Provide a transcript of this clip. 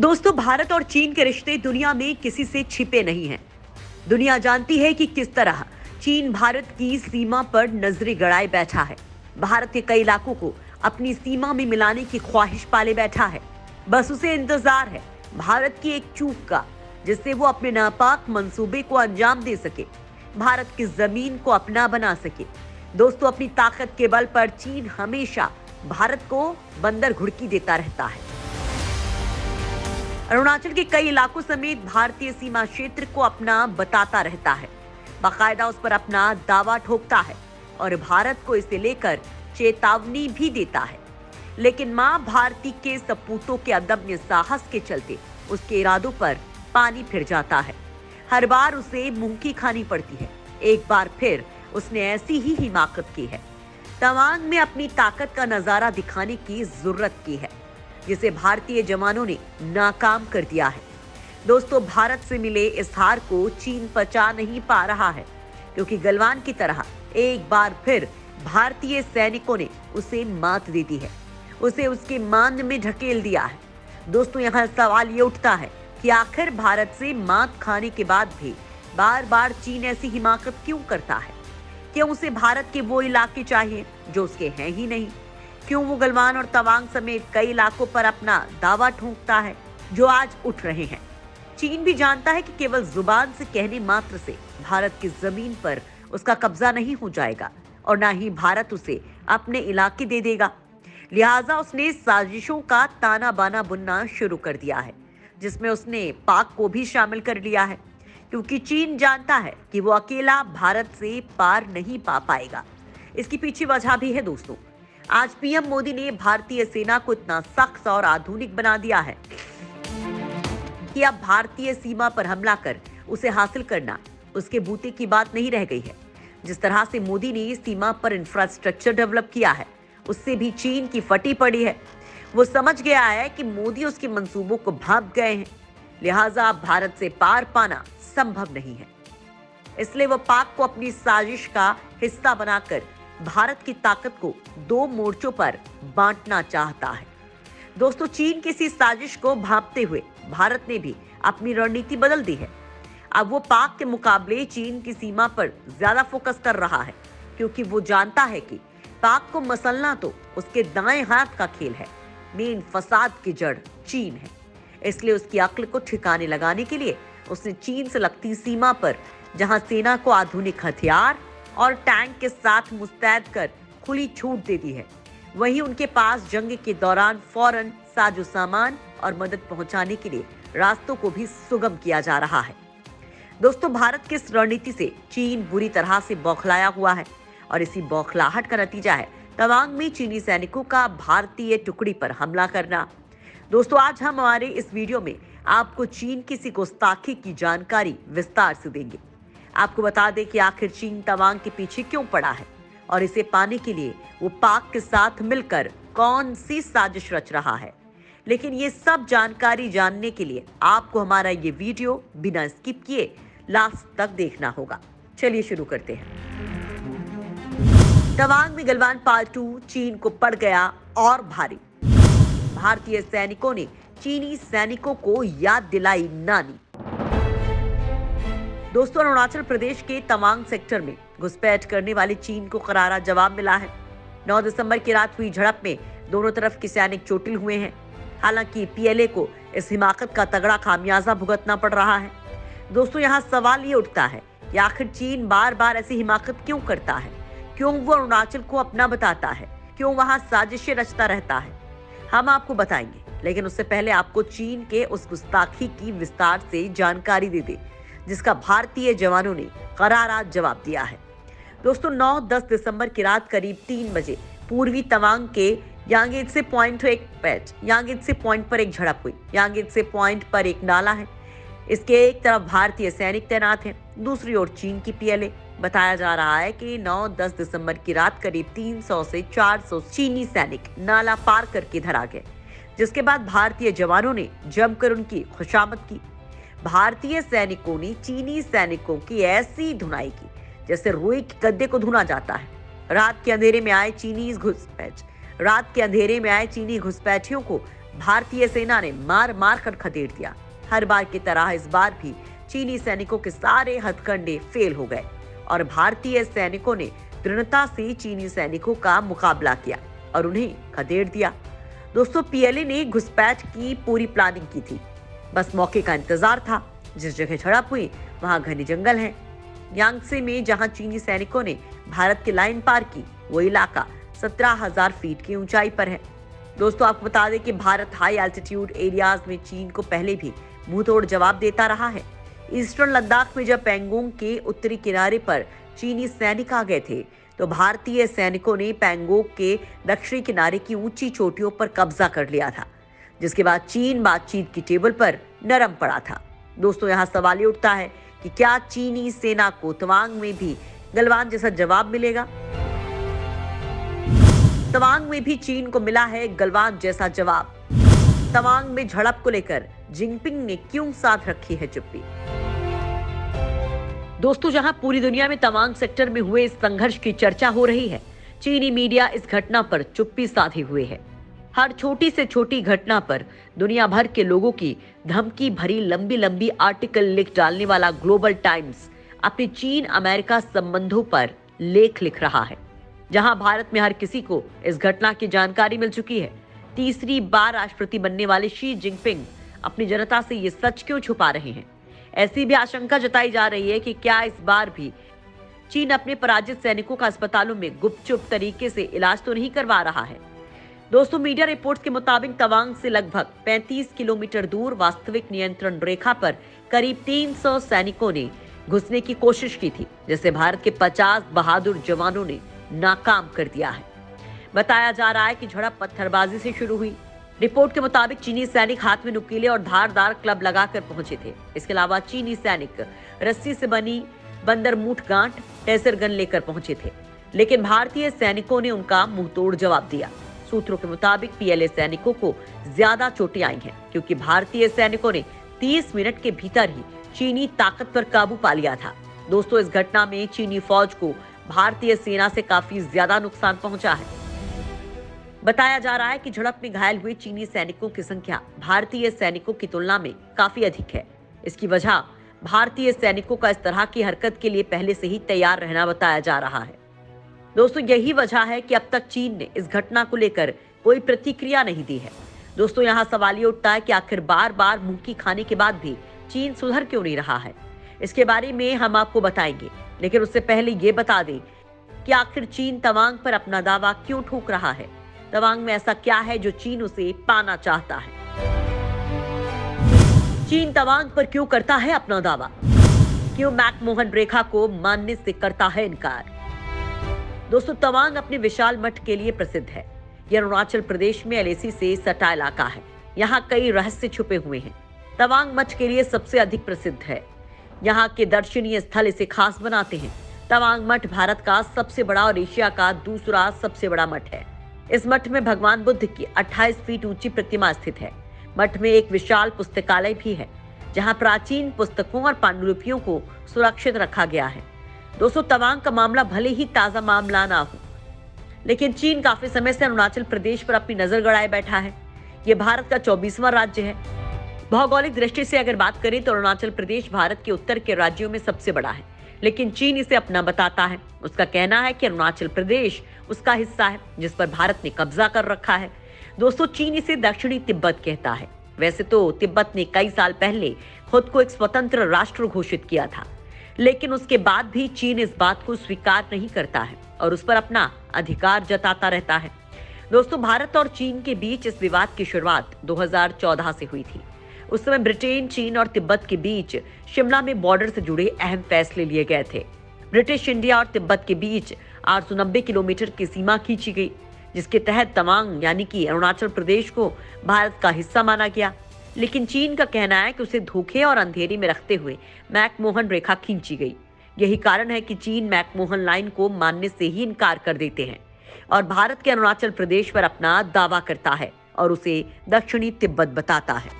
दोस्तों, भारत और चीन के रिश्ते दुनिया में किसी से छिपे नहीं हैं। दुनिया जानती है कि किस तरह चीन भारत की सीमा पर नजरें गड़ाए बैठा है। भारत के कई इलाकों को अपनी सीमा में मिलाने की ख्वाहिश पाले बैठा है। बस उसे इंतजार है भारत की एक चूक का, जिससे वो अपने नापाक मंसूबे को अंजाम दे सके, भारत की जमीन को अपना बना सके। दोस्तों, अपनी ताकत के बल पर चीन हमेशा भारत को बंदर घुड़की देता रहता है। अरुणाचल के कई इलाकों समेत भारतीय सीमा क्षेत्र को अपना बताता रहता है, बाकायदा उस पर अपना दावा ठोकता है और भारत को इसे लेकर चेतावनी भी देता है। लेकिन मां भारती के सपूतों के अदम्य साहस के चलते उसके इरादों पर पानी फिर जाता है। हर बार उसे मुंह की खानी पड़ती है। एक बार फिर उसने ऐसी ही हिमाकत की है, तवांग में अपनी ताकत का नजारा दिखाने की जरूरत की है, जिसे भारतीय जवानों ने नाकाम कर दिया है। दोस्तों, भारत से मिले इस हार को चीन पचा नहीं पा रहा है, क्योंकि गलवान की तरह एक बार फिर भारतीय सैनिकों ने उसे मात दे दी है, उसे उसके मान में ढकेल दिया है। दोस्तों, यहाँ सवाल ये उठता है कि आखिर भारत से मात खाने के बाद भी बार बार चीन ऐसी हिमाकत क्यों करता है? क्यों उसे भारत के वो इलाके चाहिए जो उसके हैं ही नहीं? क्यों वो गलवान और तवांग समेत कई इलाकों पर अपना दावा ठोंकता है जो आज उठ रहे हैं? चीन भी जानता है कि केवल जुबान से कहने मात्र से भारत की जमीन पर उसका कब्जा नहीं हो जाएगा और ना ही भारत उसे अपने इलाके दे देगा। लिहाजा उसने साजिशों का ताना बाना बुनना शुरू कर दिया है, जिसमें उसने पाक को भी शामिल कर लिया है, क्योंकि चीन जानता है कि वो अकेला भारत से पार नहीं पा पाएगा। इसकी पीछे वजह भी है। दोस्तों, आज पीएम मोदी ने भारतीय सेना को इतना सख्त और आधुनिक बना दिया है कि अब भारतीय सीमा पर हमला कर उसे हासिल करना उसके बूते की बात नहीं रह गई है। जिस तरह से मोदी ने सीमा पर इंफ्रास्ट्रक्चर डेवलप किया है, उससे भी चीन की फटी पड़ी है। वो समझ गया है कि मोदी उसके मंसूबों को भांप गए हैं, लिहाजा अब भारत से पार पाना संभव नहीं है। इसलिए वो पाक को अपनी साजिश का हिस्सा बनाकर भारत की ताकत को दो मोर्चों पर बांटना चाहता है। दोस्तों, चीन की इसी साजिश को भांपते हुए भारत ने भी अपनी रणनीति बदल दी है। अब वो पाक के मुकाबले चीन की सीमा पर ज्यादा फोकस कर रहा है, क्योंकि वो जानता है कि पाक को मसलना तो उसके दाएं हाथ का खेल है। मेन फसाद की जड़ चीन है। इसलिए उसकी अक्ल को ठिकाने लगाने के लिए उसने चीन से लगती सीमा पर, जहां सेना को आधुनिक हथियार और टैंक के साथ मुस्तैद कर खुली छूट दे दी है, वहीं उनके पास जंग के दौरान फौरन साजो सामान और मदद पहुंचाने के लिए रास्तों को भी सुगम किया जा रहा है। दोस्तों, भारत की इस रणनीति से चीन बुरी तरह से बौखलाया हुआ है और इसी बौखलाहट का नतीजा है तवांग में चीनी सैनिकों का भारतीय टुकड़ी पर हमला करना। दोस्तों, आज हम हमारे इस वीडियो में आपको चीन की सी गुस्ताखी की जानकारी विस्तार से देंगे। आपको बता दें कि आखिर चीन तवांग के पीछे क्यों पड़ा है और इसे पाने के लिए वो पाक के साथ मिलकर कौन सी साजिश रच रहा है। लेकिन ये सब जानकारी जानने के लिए आपको हमारा ये वीडियो बिना स्किप किए लास्ट तक देखना होगा। चलिए शुरू करते हैं। तवांग में गलवान पार्ट 2 चीन को पड़ गया और भारी। भारतीय सैनिकों ने चीनी सैनिकों को याद दिलाई नानी। दोस्तों, अरुणाचल प्रदेश के तवांग सेक्टर में घुसपैठ करने वाले चीन को करारा जवाब मिला है। 9 दिसंबर की रात हुई झड़प में दोनों तरफ के सैनिक चोटिल हुए हैं। हालांकि पीएलए को इस हिमाकत का तगड़ा खामियाजा भुगतना पड़ रहा है। दोस्तों, यहाँ सवाल ये उठता है कि आखिर चीन बार बार ऐसी हिमाकत क्यों करता है? क्यों वो अरुणाचल को अपना बताता है? क्यों वहां साजिशें रचता रहता है? हम आपको बताएंगे, लेकिन उससे पहले आपको चीन के उस गुस्ताखी की विस्तार से जानकारी दे दे, जिसका भारतीय जवानों ने करारा जवाब दिया है। दोस्तों, 9-10 दिसंबर की रात करीब 3 बजे पूर्वी तवांग के यांगेट से पॉइंट पर एक झड़प हुई। यांगेट से पॉइंट पर एक नाला है। इसके एक तरफ भारतीय सैनिक तैनात हैं, दूसरी ओर चीन की पीएलए। बताया जा रहा है कि 9-10 दिसंबर की रात करीब 300 से 400 चीनी सैनिक नाला पार करके धरा गए, जिसके बाद भारतीय जवानों ने जमकर उनकी खुशामद की। भारतीय सैनिकों ने चीनी सैनिकों की ऐसी धुनाई की जैसे रुई के गद्दे को धुना जाता है। रात के अंधेरे में आए चीनी घुसपैठियों को भारतीय सेना ने मार मार कर खदेड़ दिया। हर बार की तरह इस बार भी चीनी सैनिकों के सारे हथकंडे फेल हो गए और भारतीय सैनिकों ने दृढ़ता से चीनी सैनिकों का मुकाबला किया और उन्हें खदेड़ दिया। दोस्तों, पीएलए ने घुसपैठ की पूरी प्लानिंग की थी, बस मौके का इंतजार था। जिस जगह झड़प हुई वहां घने जंगल हैं। यांगसे में जहां चीनी सैनिकों ने भारत की लाइन पार की, वो इलाका 17,000 फीट की ऊंचाई पर है। दोस्तों, आपको बता दें कि भारत हाई एल्टीट्यूड एरियाज में चीन को पहले भी मुंहतोड़ जवाब देता रहा है। ईस्टर्न लद्दाख में जब पैंगोंग के उत्तरी किनारे पर चीनी सैनिक आ गए थे, तो भारतीय सैनिकों ने पैंगोंग के दक्षिणी किनारे की ऊंची चोटियों पर कब्जा कर लिया था, जिसके बाद चीन बातचीत की टेबल पर नरम पड़ा था। दोस्तों, यहाँ सवाल ये उठता है कि क्या चीनी सेना को तवांग में भी गलवान जैसा जवाब मिलेगा? तवांग में भी चीन को मिला है गलवान जैसा जवाब। तवांग में झड़प को लेकर जिनपिंग ने क्यों साथ रखी है चुप्पी? दोस्तों, जहां पूरी दुनिया में तवांग सेक्टर में हुए इस संघर्ष की चर्चा हो रही है, चीनी मीडिया इस घटना पर चुप्पी साधे हुए है। हर छोटी से छोटी घटना पर दुनिया भर के लोगों की धमकी भरी लंबी लंबी आर्टिकल लिख डालने वाला ग्लोबल टाइम्स अपने चीन अमेरिका संबंधों पर लेख लिख रहा है। जहां भारत में हर किसी को इस घटना की जानकारी मिल चुकी है, तीसरी बार राष्ट्रपति बनने वाले शी जिनपिंग अपनी जनता से ये सच क्यों छुपा रहे हैं? ऐसी भी आशंका जताई जा रही है कि क्या इस बार भी चीन अपने पराजित सैनिकों का अस्पतालों में गुपचुप तरीके से इलाज तो नहीं करवा रहा है। दोस्तों, मीडिया रिपोर्ट्स के मुताबिक तवांग से लगभग 35 किलोमीटर दूर वास्तविक नियंत्रण रेखा पर करीब 300 सैनिकों ने घुसने की कोशिश की थी, जिसे भारत के 50 बहादुर जवानों ने नाकाम कर दिया है। बताया जा रहा है कि झड़प पत्थरबाजी से शुरू हुई। रिपोर्ट के मुताबिक चीनी सैनिक हाथ में नुकीले और धारदार क्लब लगाकर पहुंचे थे। इसके अलावा चीनी सैनिक रस्सी से बनी बंदरमूठ गांठ टेसर गन लेकर पहुंचे थे, लेकिन भारतीय सैनिकों ने उनका मुंहतोड़ जवाब दिया। सूत्रों के मुताबिक पीएलए सैनिकों को ज्यादा चोटें आई हैं, क्योंकि भारतीय सैनिकों ने 30 मिनट के भीतर ही चीनी ताकत पर काबू पा लिया था। दोस्तों, इस घटना में चीनी फौज को भारतीय सेना से काफी ज्यादा नुकसान पहुंचा है। बताया जा रहा है कि झड़प में घायल हुए चीनी सैनिकों की संख्या भारतीय सैनिकों की तुलना में काफी अधिक है। इसकी वजह भारतीय सैनिकों का इस तरह की हरकत के लिए पहले से ही तैयार रहना बताया जा रहा है। दोस्तों, यही वजह है कि अब तक चीन ने इस घटना को लेकर कोई प्रतिक्रिया नहीं दी है। दोस्तों, यहाँ सवाल ये उठता है कि आखिर बार बार मुंह खाने के बाद भी चीन सुधर क्यों नहीं रहा है? इसके बारे में हम आपको बताएंगे, लेकिन उससे पहले ये बता दें कि आखिर चीन तवांग पर अपना दावा क्यों ठोक रहा है। तवांग में ऐसा क्या है जो चीन उसे पाना चाहता है? चीन तवांग पर क्यों करता है अपना दावा? क्यों मैकमोहन रेखा को मानने से करता है इनकार? दोस्तों, तवांग अपने विशाल मठ के लिए प्रसिद्ध है। यह अरुणाचल प्रदेश में एलएसी से सटा इलाका है। यहाँ कई रहस्य छुपे हुए हैं। तवांग मठ के लिए सबसे अधिक प्रसिद्ध है। यहाँ के दर्शनीय स्थल इसे खास बनाते हैं। तवांग मठ भारत का सबसे बड़ा और एशिया का दूसरा सबसे बड़ा मठ है। इस मठ में भगवान बुद्ध की 28 फीट ऊंची प्रतिमा स्थित है। मठ में एक विशाल पुस्तकालय भी है, जहाँ प्राचीन पुस्तकों और पांडुलिपियों को सुरक्षित रखा गया है। दोस्तों, तवांग का मामला भले ही ताजा मामला ना हो, लेकिन चीन काफी समय से अरुणाचल प्रदेश पर अपनी नजर गड़ाए बैठा है। यह भारत का 24वां राज्य है। भौगोलिक दृष्टि से अगर बात करें तो अरुणाचल प्रदेश भारत के उत्तर के राज्यों में सबसे बड़ा है, लेकिन चीन इसे अपना बताता है। उसका कहना है कि अरुणाचल प्रदेश उसका हिस्सा है जिस पर भारत ने कब्जा कर रखा है। दोस्तों, चीन इसे दक्षिणी तिब्बत कहता है। वैसे तो तिब्बत ने कई साल पहले खुद को एक स्वतंत्र राष्ट्र घोषित किया था, लेकिन उसके बाद भी चीन इस बात को स्वीकार नहीं करता है और उस पर अपना अधिकार जताता रहता है। दोस्तों, भारत और चीन के बीच इस विवाद की शुरुआत 2014 से हुई थी। उस समय ब्रिटेन, चीन और तिब्बत के बीच शिमला में बॉर्डर से जुड़े अहम फैसले लिए गए थे। ब्रिटिश इंडिया और तिब्बत के बीच 890 किलोमीटर की सीमा खींची गई, जिसके तहत तवांग यानी कि अरुणाचल प्रदेश को भारत का हिस्सा माना गया। लेकिन चीन का कहना है कि उसे धोखे और अंधेरे में रखते हुए मैकमोहन रेखा खींची गई। यही कारण है कि चीन मैकमोहन लाइन को मानने से ही इनकार कर देते हैं और भारत के अरुणाचल प्रदेश पर अपना दावा करता है और उसे दक्षिणी तिब्बत बताता है।